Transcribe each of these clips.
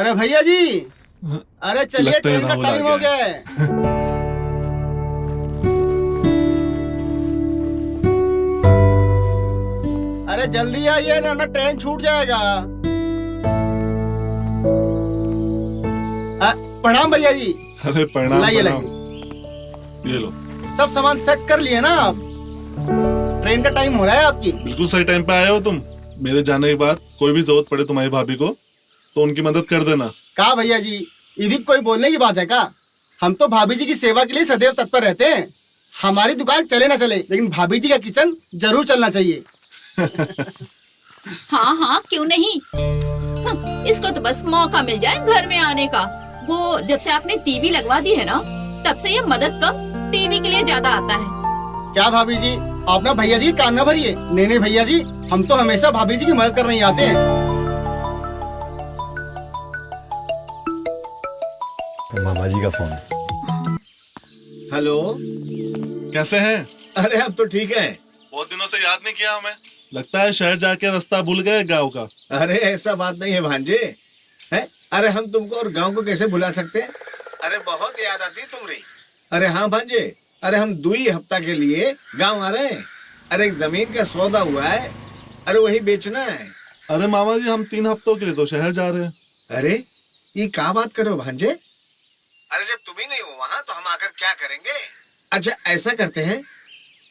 अरे भैया जी, अरे चलिए, लगता है ट्रेन का राहुल आ टाइम हो गया गया है। अरे जल्दी आइए ना ट्रेन छूट जाएगा। प्रणाम भैया जी। अरे प्रणाम लाइए प्रणाम। लाइए, ये लो। सब सामान सेट कर लिए ना आप? ट्रेन का टाइम हो रहा है आपकी। बिल्कुल सही टाइम पे आए हो तुम। मेरे जाने के बाद कोई भी जरूरत पड़े तुम्हारी भाभी को तो उनकी मदद कर देना। कहा भैया जी, यदि कोई बोलने की बात है का? हम तो भाभी जी की सेवा के लिए सदैव तत्पर रहते हैं। हमारी दुकान चले ना चले, लेकिन भाभी जी का किचन जरूर चलना चाहिए। हाँ हाँ, क्यों नहीं। इसको तो बस मौका मिल जाए घर में आने का। वो जब से आपने टीवी लगवा दी है ना, तब से ये मदद कम टीवी के लिए ज्यादा आता है। क्या भाभी जी, आप ना भैया जी कान ना भरिए। नहीं भैया जी, हम तो हमेशा भाभी जी की मदद करने ही आते हैं। मामा जी का फोन। हेलो। कैसे हैं? अरे हम तो ठीक हैं। बहुत दिनों से याद नहीं किया हमें। लगता है शहर जाके रास्ता भूल गए गांव का। अरे ऐसा बात नहीं है भांजे। है? अरे हम तुमको और गांव को कैसे भुला सकते हैं। अरे बहुत याद आती तुम्हारी। अरे हाँ भांजे, अरे हम 2 हफ्ता के लिए गांव आ रहे हैं। अरे एक जमीन का सौदा हुआ है, अरे वही बेचना है। अरे मामा जी, हम 3 हफ्तों के लिए तो शहर जा रहे हैं। अरे ये क्या बात करो भांजे। अरे जब तुम ही नहीं हो वहाँ तो हम आकर क्या करेंगे। अच्छा ऐसा करते हैं,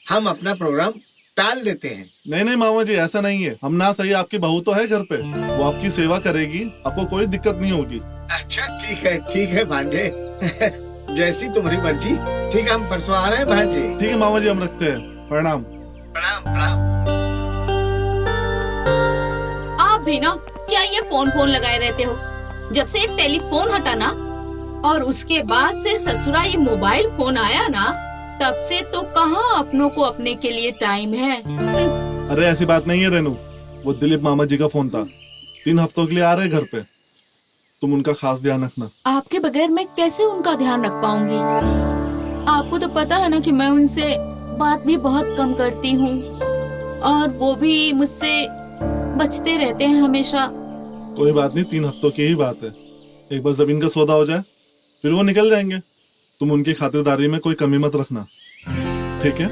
हम अपना प्रोग्राम टाल देते हैं। नहीं मामा जी, ऐसा नहीं है। हम ना सही आपकी बहू तो है घर पे, वो आपकी सेवा करेगी, आपको कोई दिक्कत नहीं होगी। अच्छा ठीक है भांजे। जैसी तुम्हारी मर्जी। ठीक है, हम परसों आ रहे हैं भांजे। ठीक है मामा जी, हम रखते हैं। प्रणाम। प्रणाम प्रणाम। आप भी ना क्या ये फोन लगाए रहते हो। जब से टेलीफोन हटा ना, और उसके बाद से ससुरा ये मोबाइल फोन आया ना, तब से तो कहाँ अपनों को अपने के लिए टाइम है। अरे ऐसी बात नहीं है रेनू, वो दिलीप मामा जी का फोन था। 3 हफ्तों के लिए आ रहे घर पे, तुम उनका खास ध्यान रखना। आपके बगैर मैं कैसे उनका ध्यान रख पाऊंगी। आपको तो पता है ना कि मैं उनसे बात भी बहुत कम करती हूँ, और वो भी मुझसे बचते रहते हैं हमेशा। कोई बात नहीं, 3 हफ्तों की ही बात है। एक बार जमीन का सौदा हो जाए फिर वो निकल जाएंगे। तुम उनकी खातिरदारी में कोई कमी मत रखना, ठीक है?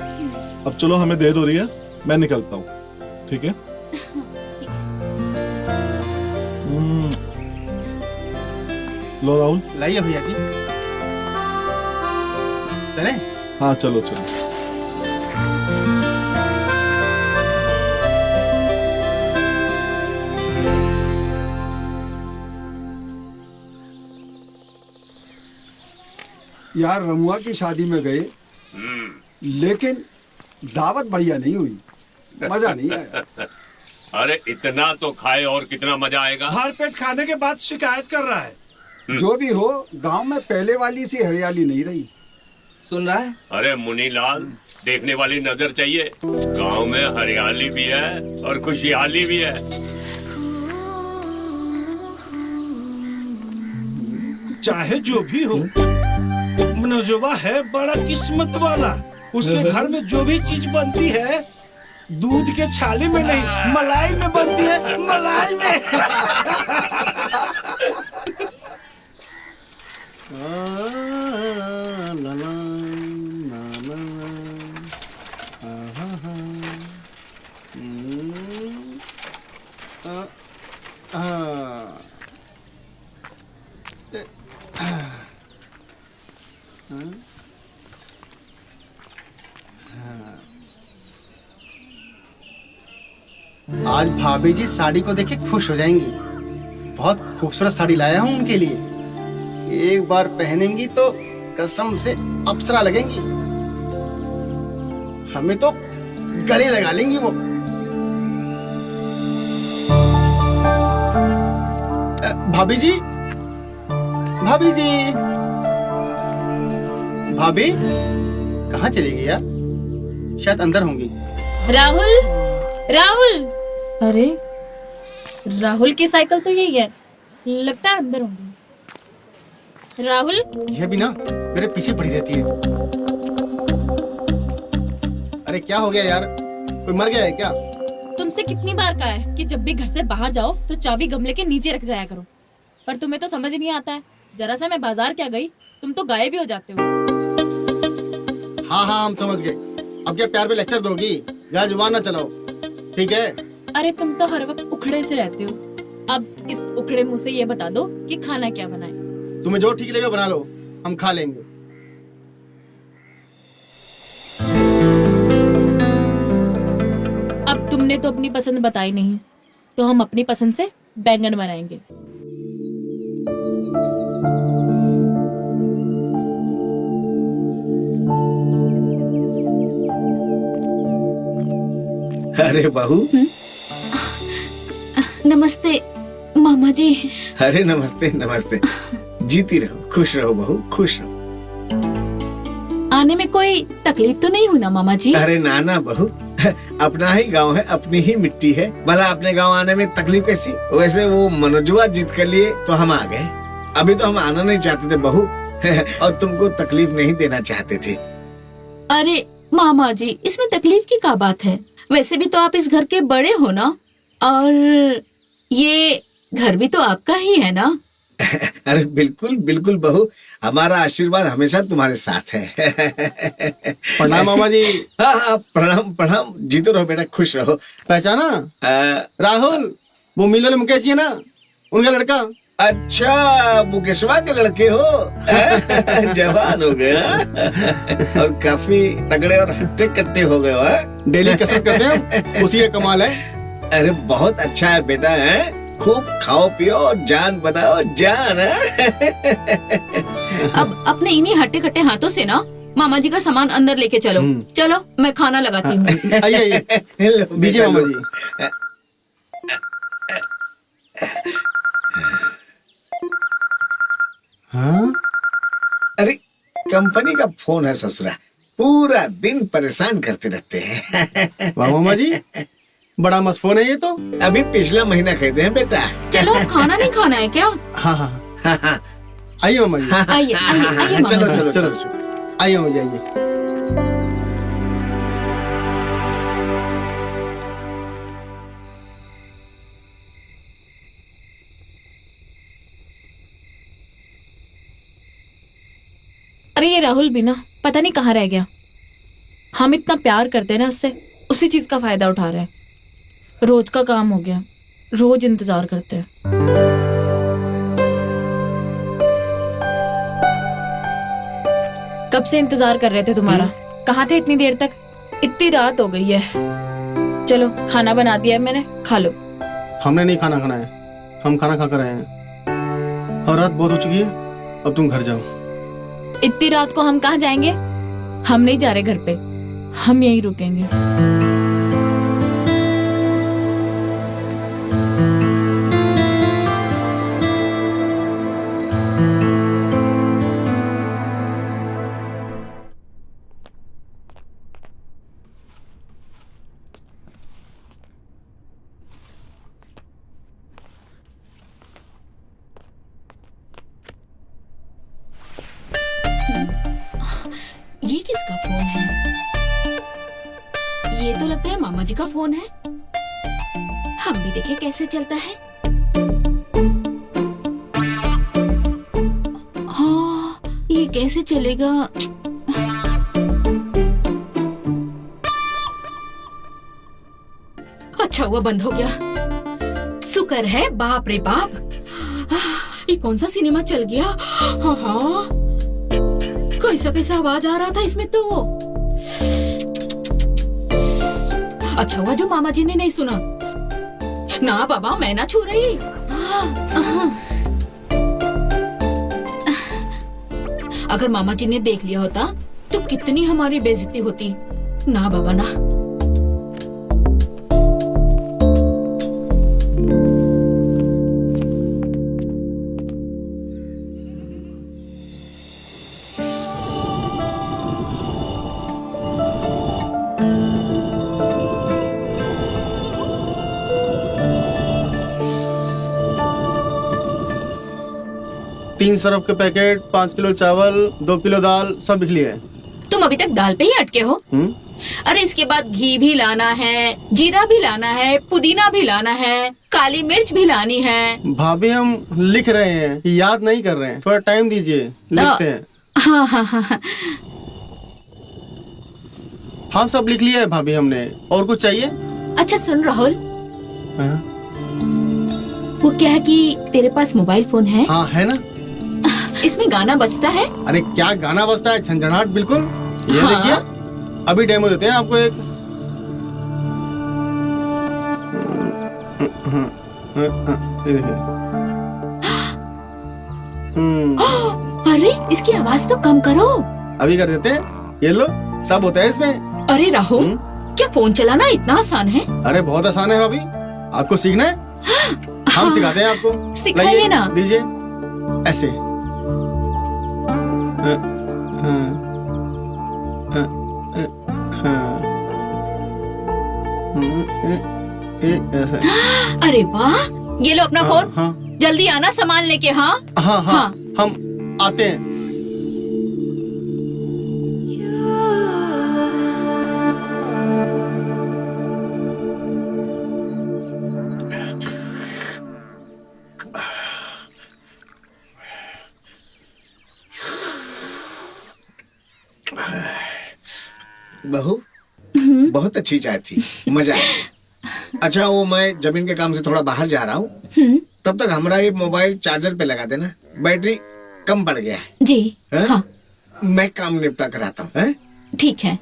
अब चलो, हमें देर हो रही है, मैं निकलता हूँ। ठीक है? लो राहुल। लाइए भैया जी, चले। हाँ चलो चलो। यार रमुआ की शादी में गए, लेकिन दावत बढ़िया नहीं हुई, मजा नहीं आया। अरे इतना तो खाए और कितना मजा आएगा। भर पेट खाने के बाद शिकायत कर रहा है। जो भी हो, गांव में पहले वाली सी हरियाली नहीं रही। सुन रहा है? अरे मुनीलाल, देखने वाली नजर चाहिए। गांव में हरियाली भी है और खुशहाली भी है। चाहे जो भी हो, मनोजवा है बड़ा किस्मत वाला। उसके घर में जो भी चीज बनती है, दूध के छाले में नहीं, मलाई में बनती है। मलाई में। आज भाभी जी साड़ी को देख के खुश हो जाएंगी। बहुत खूबसूरत साड़ी लाया हूँ उनके लिए। एक बार पहनेंगी तो कसम से अप्सरा लगेंगी। हमें तो गले लगा लेंगी वो। भाभी जी, भाभी जी, भाभी कहाँ चली गई यार? शायद अंदर होंगी। राहुल, राहुल। अरे राहुल की साइकिल तो यही है, लगता है अंदर होंगे। राहुल, यह भी ना मेरे पीछे पड़ी रहती है। अरे क्या हो गया यार, कोई मर गया है क्या? तुमसे कितनी बार कहा है कि जब भी घर से बाहर जाओ तो चाबी गमले के नीचे रख जाया करो। पर तुम्हें तो समझ नहीं आता है। जरा सा मैं बाजार क्या गई, तुम तो गायब ही हो जाते हो। हाँ हाँ हम समझ गए। अब क्या प्यार पे लेक्चर दोगी? या जुबान ना चलाओ, ठीक है? अरे तुम तो हर वक्त उखड़े से रहते हो। अब इस उखड़े मुंह से ये बता दो कि खाना क्या बनाए। तुम्हें जो ठीक लगे बना लो, हम खा लेंगे। अब तुमने तो अपनी पसंद बताई नहीं, तो हम अपनी पसंद से बैंगन बनाएंगे। अरे बहू, नमस्ते मामा जी। अरे नमस्ते नमस्ते। जीती रहो, खुश रहो बहू, खुश रहो। आने में कोई तकलीफ तो नहीं हुई ना मामा जी? अरे नाना बहू, अपना ही गांव है, अपनी ही मिट्टी है, भला अपने गांव आने में तकलीफ कैसी? वैसे वो मनोजवा जीत कर लिए तो हम आ गए। अभी तो हम आना नहीं चाहते थे बहू और तुमको तकलीफ नहीं देना चाहते थे। अरे मामा जी, इसमें तकलीफ की क्या बात है? वैसे भी तो आप इस घर के बड़े हो ना, और ये घर भी तो आपका ही है ना। अरे बिल्कुल बिल्कुल बहू, हमारा आशीर्वाद हमेशा तुम्हारे साथ है। प्रणाम मामा जी। हाँ हाँ, प्रणाम प्रणाम। जीतो रहो बेटा, खुश रहो। पहचाना? राहुल, वो मिल वाले मुकेश जी है ना, उनका लड़का। अच्छा, मुकेशवा के लड़के हो। जवान हो गए और काफी तगड़े और हट्टे कट्टे हो गए हो। डेली कसरत करते हैं, उसी का कमाल है। अरे बहुत अच्छा है बेटा, है खूब खाओ पियो और जान बनाओ, जान है। अब अपने इन्हीं हट्टे कट्टे हाथों से ना मामा जी का सामान अंदर लेके चलो। चलो मैं खाना लगाती हूँ। आइए आइए, दीजिए मामा जी। हाँ? अरे कंपनी का फोन है ससुरा, पूरा दिन परेशान करते रहते हैं। वाह मामा जी, बड़ा मस्त फोन है ये तो। अभी पिछला महीना खरीदे हैं बेटा। चलो अब खाना नहीं खाना है क्या? हाँ हाँ, आइए मामा जी। आइए आइए आइए चलो मामा जी। चलो चलो। चलो। आइए मामा जी, आइए। अरे ये राहुल भी ना पता नहीं कहाँ रह गया। हम इतना प्यार करते हैं ना उससे, उसी चीज का फायदा उठा रहे हैं। रोज का काम हो गया, रोज इंतजार करते हैं। कब से इंतजार कर रहे थे तुम्हारा। कहाँ थे इतनी देर तक? इतनी रात हो गई है। चलो खाना बना दिया है मैंने, खा लो। हमने नहीं खाना खाना है, हम खाना खा कर आए हैं और रात बहुत हो चुकी है, अब तुम घर जाओ। इतनी रात को हम कहाँ जाएंगे? हम नहीं जा रहे घर पे, हम यहीं रुकेंगे। ये किसका फोन है? ये तो लगता है मामा जी का फोन है। हम भी देखें कैसे चलता है। हाँ, ये कैसे चलेगा? अच्छा हुआ बंद हो गया। शुक्र है, बाप रे बाप, ये कौन सा सिनेमा चल गया। हाँ हाँ, कैसा कैसा आवाज आ रहा था इसमें तो। अच्छा हुआ जो मामा जी ने नहीं सुना। ना बाबा, मैं ना छू रही। अगर मामा जी ने देख लिया होता तो कितनी हमारी बेइज्जती होती। ना बाबा ना। तीन सरफ के पैकेट, 5 किलो चावल, 2 किलो दाल, सब लिख लिए। तुम अभी तक दाल पे ही अटके हो। अरे इसके बाद घी भी लाना है, जीरा भी लाना है, पुदीना भी लाना है, काली मिर्च भी लानी है। भाभी हम लिख रहे हैं, याद नहीं कर रहे हैं, थोड़ा टाइम दीजिए, लिखते हैं। हाँ हाँ हाँ हाँ। हम सब लिख लिया है भाभी हमने, और कुछ चाहिए? अच्छा सुन राहुल, हाँ वो क्या है कि तेरे पास मोबाइल फोन है? हाँ, है ना। इसमें गाना बजता है? अरे क्या गाना बजता है, झंझनाहट बिल्कुल। ये हाँ। देखिए, अभी डेमो देते हैं आपको एक। ये देखिए। अरे इसकी आवाज तो कम करो। अभी कर देते हैं, ये लो, सब होता है इसमें। अरे राहुल, क्या फोन चलाना इतना आसान है? अरे बहुत आसान है भाभी, आपको सीखना है, हम सिखाते हैं आपको। सिखाइए लाइए, ना। दीजिए ऐसे। अरे वाह, ये लो अपना फोन। हाँ जल्दी आना सामान लेके। हाँ हाँ हाँ, हाँ। हम आते हैं। बहू, बहुत अच्छी चाय थी, मजा आया। अच्छा वो मैं जमीन के काम से थोड़ा बाहर जा रहा हूँ, तब तक हमारा ये मोबाइल चार्जर पे लगा देना, बैटरी कम पड़ गया है। जी हैं? हाँ मैं काम निपटा कर आता हूँ, हैं? ठीक है।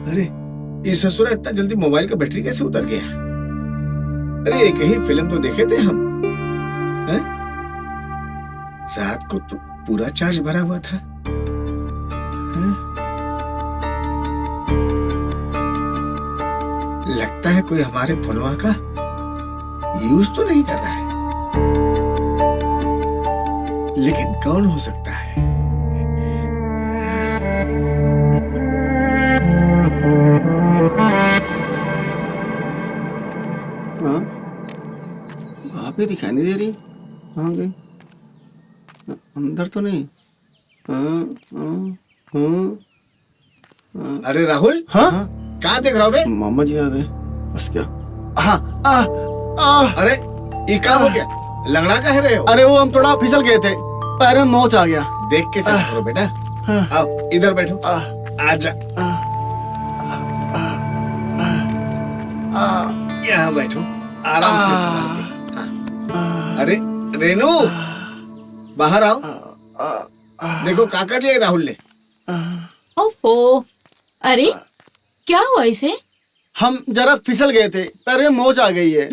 अरे ये ससुरा इतना जल्दी मोबाइल का बैटरी कैसे उतर गया? अरे एक ही फिल्म तो देखे थे हम, हैं? रात को तो पूरा चार्ज भरा हुआ था, हैं? लगता है कोई हमारे फोनवा का यूज तो नहीं कर रहा है, लेकिन कौन हो सकता है? हाँ, भाभी दिखाई नहीं दे रही, कहाँ गई? अंदर तो नहीं। अरे राहुल, हाँ, कहाँ देख रहा हो बे? मामा जी आ गए, बस क्या। हाँ, अरे ये क्या हो गया? लंगड़ा कह रहे हो? अरे वो हम थोड़ा फिसल गए थे, पैर में मोच आ गया। देख के चल करो बेटा। आओ इधर बैठो, आजा यहाँ बैठो, आराम से संभाल के। हाँ। अरे रेनू, बाहर आओ, देखो क्या कर लिया राहुल ने। ओफो, अरे क्या हुआ इसे? हम जरा फिसल गए थे, पैर में मोच आ गई है।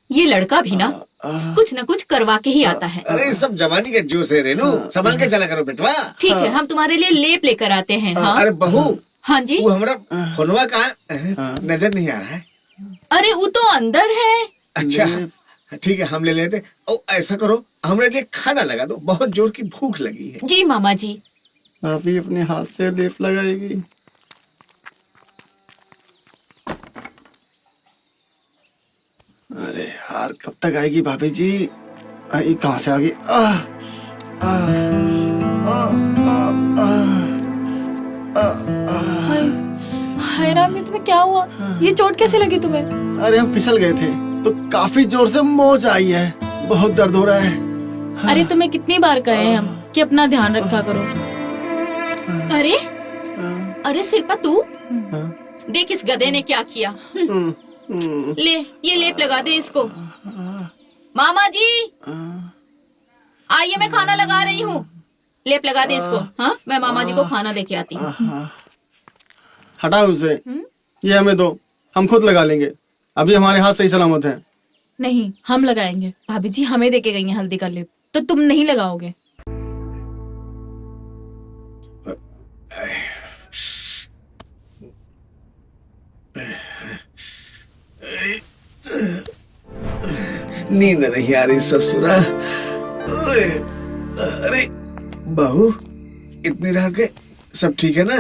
ये लड़का भी ना कुछ न कुछ करवा के ही आता है। अरे सब जवानी का जोश है रेनू, संभाल के चला करो बेटवा। ठीक है, हम तुम्हारे लिए लेप लेकर आते हैं। हाँ अरे बहू, हाँ जी। वो हमारा फोनवा कहाँ नजर नहीं आ रहा है? अरे वो तो अंदर है। अच्छा ठीक है, हम ले लेते। ओ ऐसा करो, हमारे लिए खाना लगा दो, बहुत जोर की भूख लगी है। जी मामा जी। अभी अपने हाथ से लेप लगाएगी। अरे यार कब तक आएगी भाभी जी? आई कहाँ से आ गई? हाय हाय राम, ये तुम्हें क्या हुआ? ये चोट कैसे लगी तुम्हें? अरे हम फिसल गए थे तो काफी जोर से मोच आई है, बहुत दर्द हो रहा है। अरे तुम्हें कितनी बार कहे हैं हम कि अपना ध्यान रखा करो। अरे अरे शिल्पा, तू देख इस गधे ने क्या किया। ले ये लेप लगा दे इसको। मामा जी आइए, मैं खाना लगा रही हूँ। लेप लगा दे इसको। हाँ, मैं मामा जी को खाना दे के आती हूँ। हटाओ उसे, ये हमें दो, हम खुद लगा लेंगे। अभी हमारे हाथ सही सलामत हैं। नहीं, हम लगाएंगे। भाभी जी हमें देके गई हैं हल्दी का लेप, तो तुम नहीं लगाओगे? नींद नहीं आ रही ससुरा। ओए, अरे बहू, इतनी रात के सब ठीक है ना?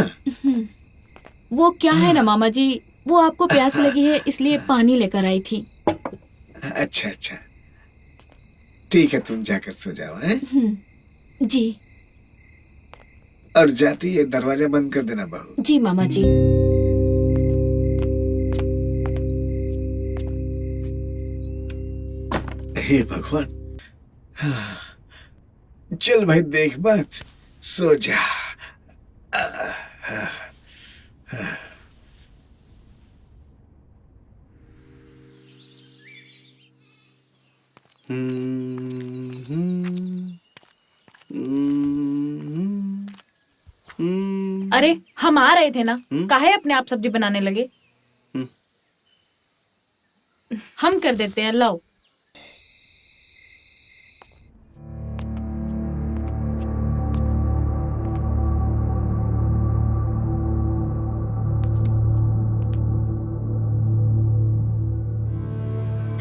वो क्या है ना मामा जी, वो आपको प्यास लगी है इसलिए पानी लेकर आई थी। अच्छा अच्छा, ठीक है, तुम जाकर सो जाओ। हैं? जी और जाती है दरवाजा बंद कर देना बहू। जी मामा जी। हे भगवान, हाँ, चल भाई देख मत, सो जा। अरे हम आ रहे थे ना, काहे अपने आप सब्जी बनाने लगे? हम कर देते हैं, लाओ।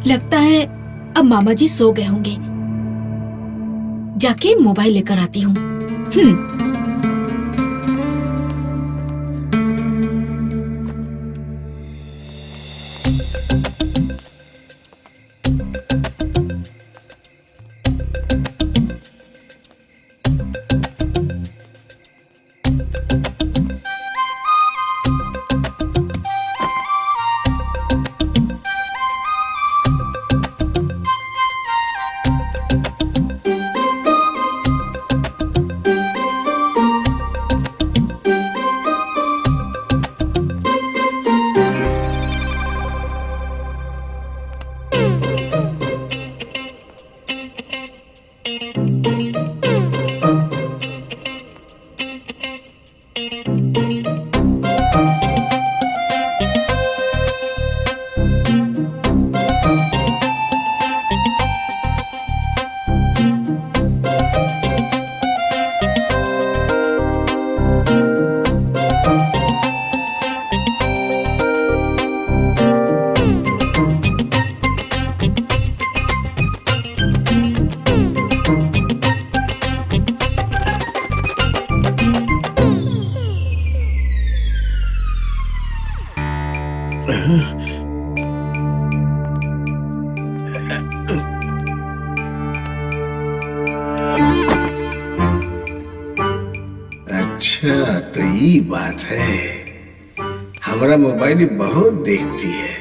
लगता है अब मामा जी सो गए होंगे। जाके मोबाइल लेकर आती हूँ। अच्छा तो ये बात है, हमारा मोबाइल बहुत देखती है,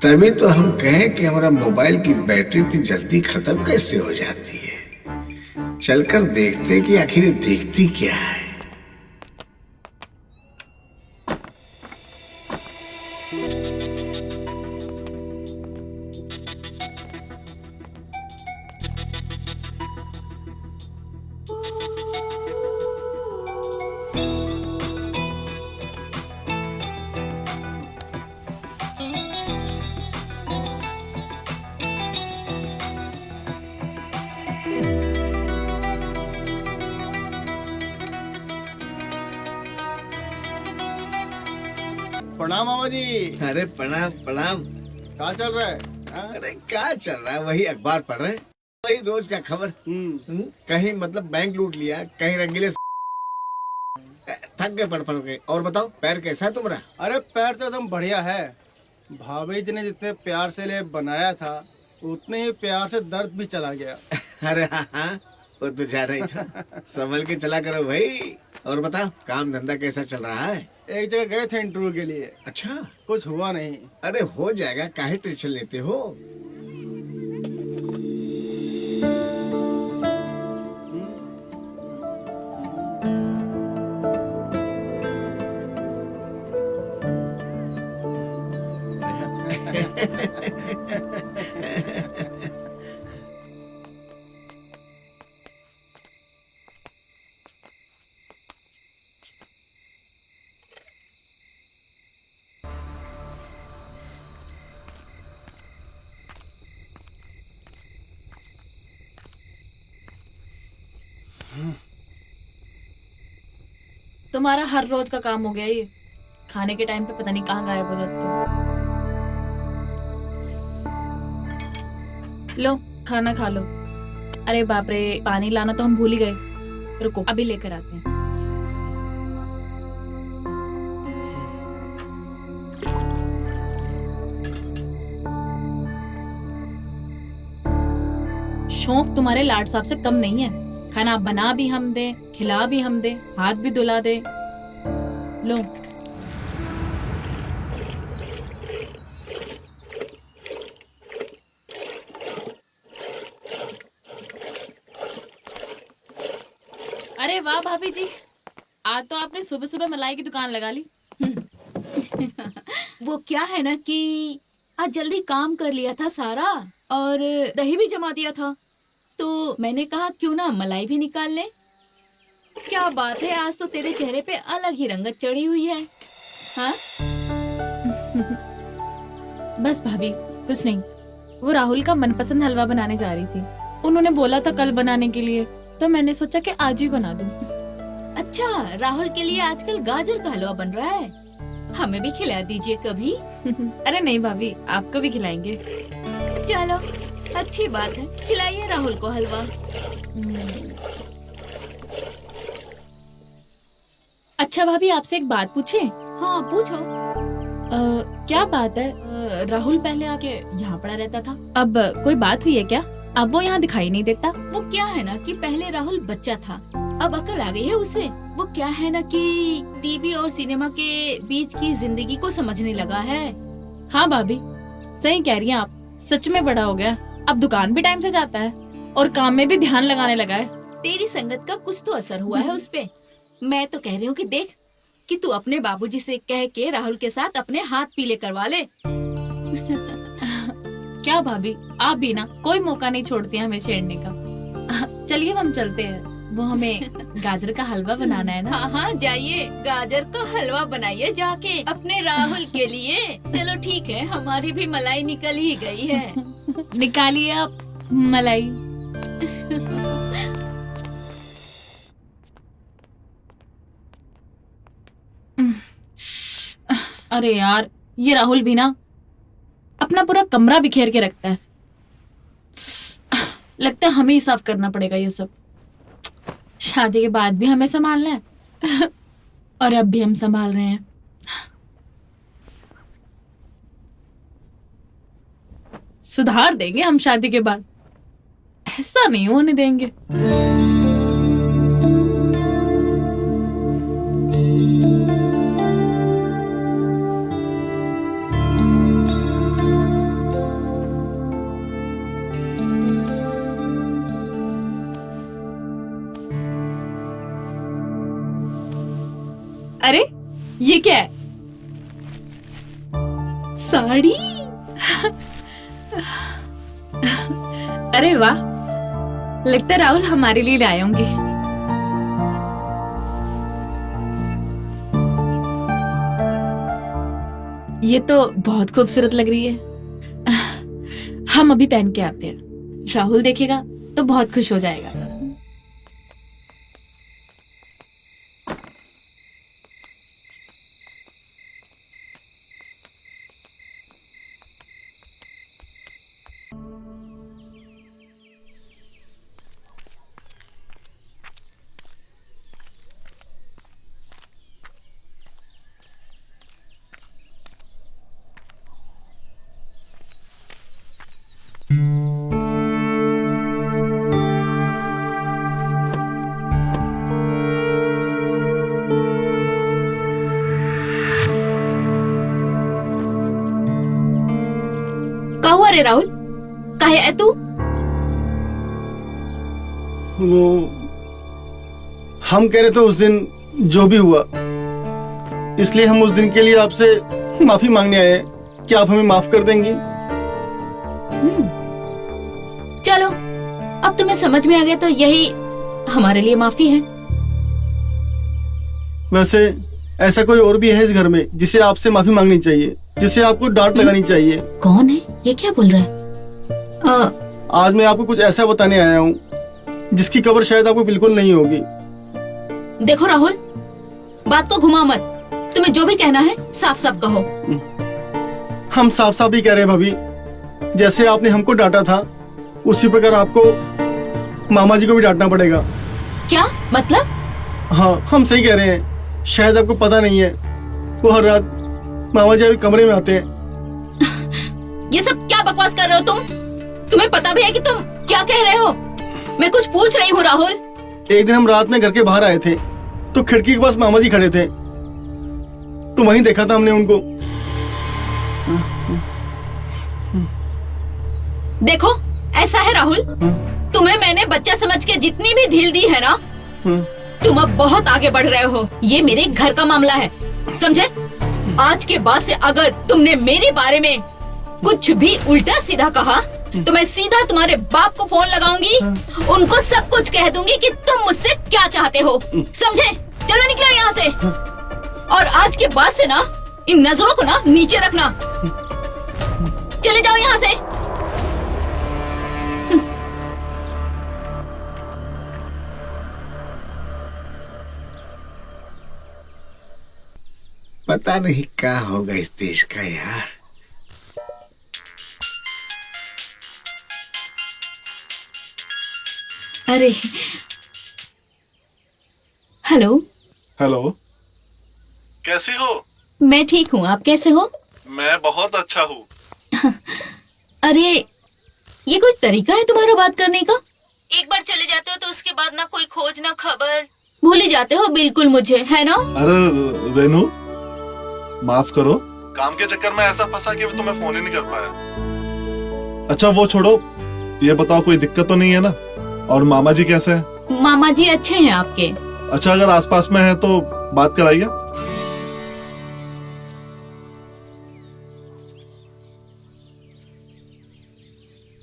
तभी तो हम कहें कि हमारा मोबाइल की बैटरी इतनी जल्दी खत्म कैसे हो जाती है। चलकर देखते कि आखिर ये देखती क्या है। प्रणाम मामा जी। अरे प्रणाम प्रणाम। क्या चल रहा है? हाँ? अरे क्या चल रहा है, वही अखबार पढ़ रहे हैं, वही रोज का खबर। कहीं मतलब बैंक लूट लिया, कहीं रंगीले थक गए पढ़ पढ़ के। और बताओ पैर कैसा है तुम्हारा? अरे पैर तो एकदम बढ़िया है। भाभी जी ने जितने प्यार से ले बनाया था उतने ही प्यार से दर्द भी चला गया। अरे हाँ हाँ, वो तो जा रही था। संभल के चला करो भाई। और बताओ काम धंधा कैसा चल रहा है? एक जगह गए थे इंटरव्यू के लिए। अच्छा, कुछ हुआ नहीं। अरे हो जाएगा, काहे टेंशन लेते हो? तुम्हारा हर रोज का काम हो गया ये। खाने के टाइम पे पता नहीं कहाँ गायब हो जाते हो। लो खाना खा लो। अरे बाप रे, पानी लाना तो हम भूल ही गए। रुको अभी लेकर आते हैं। शौक तुम्हारे लाड साहब से कम नहीं है। खाना बना भी हम दे, खिला भी हम दे, हाथ भी धुला दे। लो अरे वाह भाभी जी, आज तो आपने सुबह सुबह मलाई की दुकान लगा ली। वो क्या है ना कि आज जल्दी काम कर लिया था सारा और दही भी जमा दिया था, तो मैंने कहा क्यों ना मलाई भी निकाल ले। क्या बात है, आज तो तेरे चेहरे पे अलग ही रंगत चढ़ी हुई है। हाँ बस भाभी कुछ नहीं, वो राहुल का मनपसंद हलवा बनाने जा रही थी। उन्होंने बोला था कल बनाने के लिए, तो मैंने सोचा कि आज ही बना दूं। अच्छा, राहुल के लिए आजकल गाजर का हलवा बन रहा है, हमें भी खिला दीजिए कभी। अरे नहीं भाभी, आपको भी खिलाएंगे। चलो अच्छी बात है, खिलाइए राहुल को हलवा। अच्छा भाभी, आपसे एक बात पूछे? हाँ पूछो। क्या बात है, राहुल पहले आके यहाँ पड़ा रहता था, अब कोई बात हुई है क्या? अब वो यहाँ दिखाई नहीं देता। वो क्या है ना कि पहले राहुल बच्चा था, अब अकल आ गई है उसे। वो क्या है ना कि टीवी और सिनेमा के बीच की जिंदगी को समझने लगा है। हाँ भाभी सही कह रही हैं आप, सच में बड़ा हो गया। अब दुकान भी टाइम से जाता है और काम में भी ध्यान लगाने लगा है। तेरी संगत का कुछ तो असर हुआ है उस पे। मैं तो कह रही हूँ कि देख कि तू अपने बाबूजी से कह के राहुल के साथ अपने हाथ पीले करवा ले। क्या भाभी, आप भी ना कोई मौका नहीं छोड़ती हैं हमें छेड़ने का। चलिए हम चलते हैं, वो हमें गाजर का हलवा बनाना है ना। हाँ हाँ जाइए, गाजर का हलवा बनाइए जाके अपने राहुल के लिए। चलो ठीक है, हमारी भी मलाई निकल ही गई है। निकालिए आप मलाई। अरे यार, ये राहुल भी ना अपना पूरा कमरा बिखेर के रखता है। लगता है हमें ही साफ करना पड़ेगा ये सब। शादी के बाद भी हमें संभालना है और अब भी हम संभाल रहे हैं। सुधार देंगे हम शादी के बाद, ऐसा नहीं होने देंगे। अरे ये क्या है? साड़ी? अरे वाह, लगता है राहुल हमारे लिए लाए होंगे। ये तो बहुत खूबसूरत लग रही है। हम अभी पहन के आते हैं, राहुल देखेगा तो बहुत खुश हो जाएगा। हुआ रे राहुल, काहे है तू? वो हम कह रहे थे उस दिन जो भी हुआ, इसलिए हम उस दिन के लिए आपसे माफी मांगने आए। क्या आप हमें माफ कर देंगी? चलो, अब तुम्हें समझ में आ गया तो यही हमारे लिए माफी है। वैसे ऐसा कोई और भी है इस घर में जिसे आपसे माफी मांगनी चाहिए, जिसे आपको डांट लगानी चाहिए? कौन है? ये क्या बोल रहा है? आज मैं आपको कुछ ऐसा बताने आया हूँ जिसकी खबर शायद आपको बिल्कुल नहीं होगी। देखो राहुल, बात को घुमा मत। तुम्हें जो भी कहना है साफ साफ कहो। हम साफ साफ ही कह रहे हैं भाभी, जैसे आपने हमको डांटा था उसी प्रकार आपको मामा जी को भी डांटना पड़ेगा। क्या मतलब? हाँ, हम सही कह रहे हैं। शायद आपको पता नहीं है, वो हर रात मामा जी अभी कमरे में आते हैं। ये सब क्या बकवास कर रहे हो तुम? तुम्हें पता भी है कि तुम क्या कह रहे हो? मैं कुछ पूछ रही हूँ राहुल। एक दिन हम रात में घर के बाहर आए थे तो खिड़की के पास मामा जी खड़े थे, तो वहीं देखा था हमने उनको। देखो, ऐसा है राहुल, तुम्हें मैंने बच्चा समझ के जितनी भी ढील दी है ना, तुम अब बहुत आगे बढ़ रहे हो। ये मेरे घर का मामला है, समझे? आज के बाद से अगर तुमने मेरे बारे में कुछ भी उल्टा सीधा कहा तो मैं सीधा तुम्हारे बाप को फोन लगाऊंगी, उनको सब कुछ कह दूंगी कि तुम मुझसे क्या चाहते हो, समझे? चलो निकलो यहाँ से। और आज के बाद से ना इन नजरों को ना नीचे रखना। चले जाओ यहाँ से। पता नहीं क्या होगा इस देश का यार। अरे हेलो। हेलो, कैसी हो? मैं ठीक हूँ, आप कैसे हो? मैं बहुत अच्छा हूँ। अरे ये कोई तरीका है तुम्हारा बात करने का? एक बार चले जाते हो तो उसके बाद ना कोई खोज ना खबर, भूल ही जाते हो बिल्कुल मुझे, है ना? अरे रेनू, माफ करो, काम के चक्कर में ऐसा फंसा कि तुम्हें फोन ही नहीं कर पाया। अच्छा वो छोड़ो, ये बताओ कोई दिक्कत तो नहीं है ना? और मामा जी कैसे हैं? मामा जी अच्छे हैं आपके। अच्छा, अगर आसपास में है तो बात कराइए।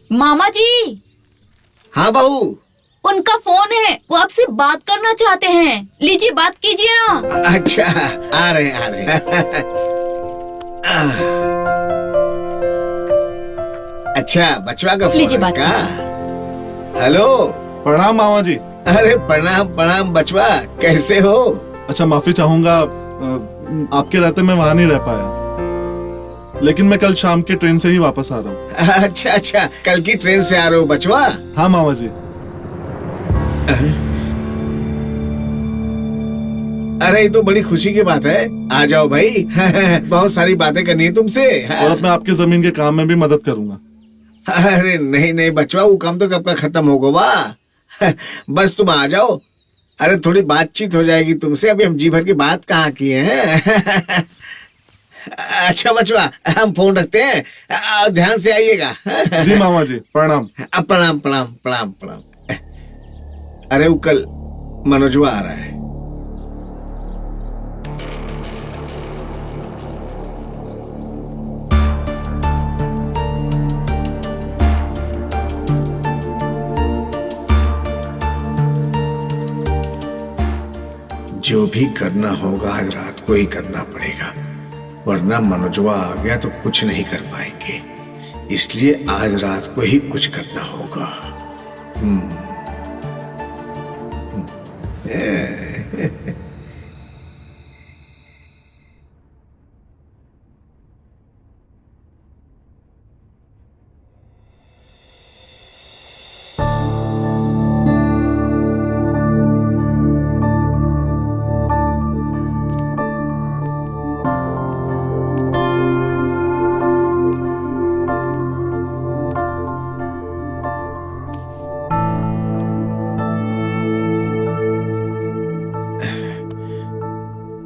मामा जी। हाँ बहू। उनका फोन है, वो आपसे बात करना चाहते हैं। लीजिए, बात कीजिए ना। अच्छा, आ रहे हैं, आ रहे हैं। अच्छा, बचवा का फोन लीजिए, है बात का? हेलो। प्रणाम मामा जी। अरे प्रणाम प्रणाम बचवा, कैसे हो? अच्छा, माफी चाहूंगा, आपके रहते मैं वहां नहीं रह पाया, लेकिन मैं कल शाम के ट्रेन से ही वापस आ रहा हूँ। अच्छा अच्छा, कल की ट्रेन से आ रहे हो बचवा? हाँ मामा जी। अरे ये तो बड़ी खुशी की बात है, आ जाओ भाई। बहुत सारी बातें करनी है तुमसे। और अब मैं आपकी जमीन के काम में भी मदद करूंगा। अरे नहीं नहीं बचवा, वो काम तो कब का खत्म होगा वाह। बस तुम आ जाओ। अरे थोड़ी बातचीत हो जाएगी तुमसे, अभी हम जी भर की बात कहाँ किए हैं। अच्छा बचवा, हम फोन रखते हैं, ध्यान से आइएगा। जी मामा जी, प्रणाम। प्रणाम प्रणाम प्रणाम प्रणाम। अरे वो कल मनोजवा आ रहा है। जो भी करना होगा आज रात को ही करना पड़ेगा, वरना मनोजवा आ गया तो कुछ नहीं कर पाएंगे। इसलिए आज रात को ही कुछ करना होगा।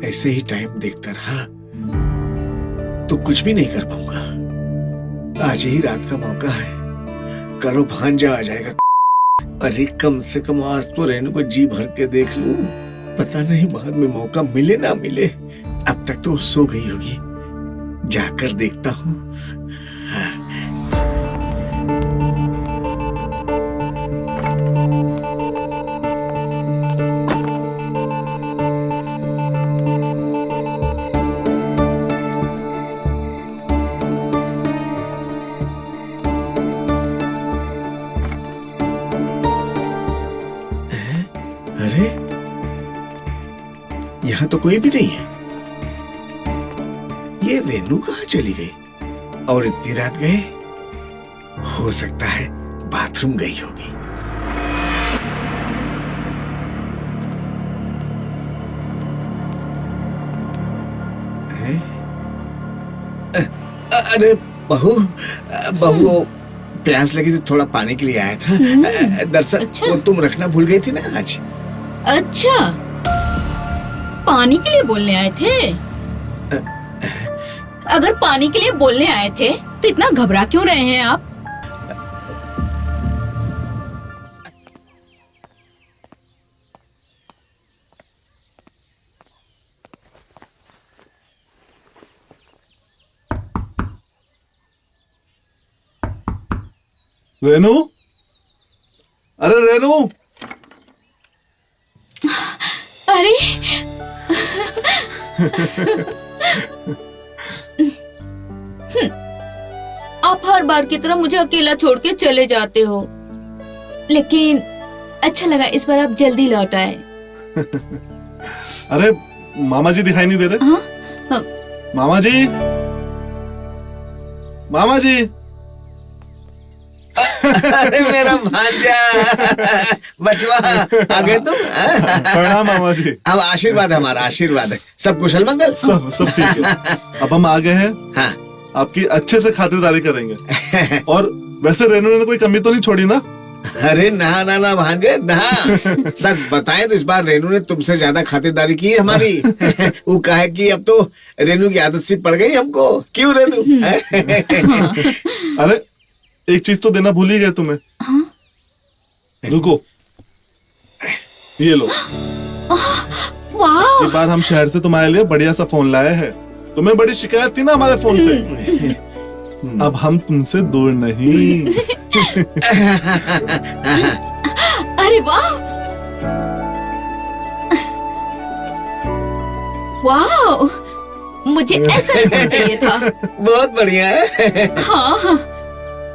ऐसे ही टाइम देखता रहा तो कुछ भी नहीं कर पाऊंगा। आज ही रात का मौका है, कलो भांजा आ जाएगा। अरे कम से कम आज तो रेनू को जी भर के देख लूं, पता नहीं बाद में मौका मिले ना मिले। अब तक तो सो गई होगी। जाकर देखता हूँ। अरे यहाँ तो कोई भी नहीं है। ये रेनू कहाँ चली गई? और इतनी रात गए? हो सकता है बाथरूम गई होगी। हैं? अरे बहू, बहू प्यास लगी तो थोड़ा पानी के लिए आया था। दरअसल अच्छा। वो तुम रखना भूल गई थी ना आज। अच्छा, पानी के लिए बोलने आए थे? अगर पानी के लिए बोलने आए थे तो इतना घबरा क्यों रहे हैं आप? रेनू, अरे रेनू, अरे आप हर बार की तरह मुझे अकेला छोड़ के चले जाते हो, लेकिन अच्छा लगा इस बार आप जल्दी लौट आए। अरे मामा जी दिखाई नहीं दे रहे? हाँ? हाँ। मामा जी, मामा जी। अरे मेरा भांजा, बचवा, आ गए तुम? प्रणाम मामा जी। अब आशीर्वाद है, हमारा आशीर्वाद है। सब कुशल मंगल? सब ठीक है। अब हम आ गए हैं। हाँ। आपकी अच्छे से खातिरदारी करेंगे। और वैसे रेनू ने कोई कमी तो नहीं छोड़ी ना? अरे ना ना ना भांजे ना, सच बताएं तो इस बार रेनू ने तुमसे ज्यादा खातिरदारी की है हमारी। वो कहे कि अब तो रेनू की आदत सी पड़ गई हमको। क्यों रेनू? अरे एक चीज तो देना भूल ही गए तुम्हें। रुको, ये लो। वाह, इस बार हम शहर से तुम्हारे लिए बढ़िया सा फोन लाए हैं। तुम्हें बड़ी शिकायत थी ना हमारे फोन से। अब हम तुमसे दूर नहीं। अरे वाह, वाह, मुझे ऐसा ही फोन चाहिए था। बहुत बढ़िया है। हाँ हाँ,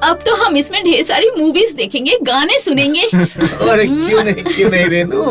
अब तो हम इसमें ढेर सारी मूवीज देखेंगे, गाने सुनेंगे। और क्यों नहीं रेनू,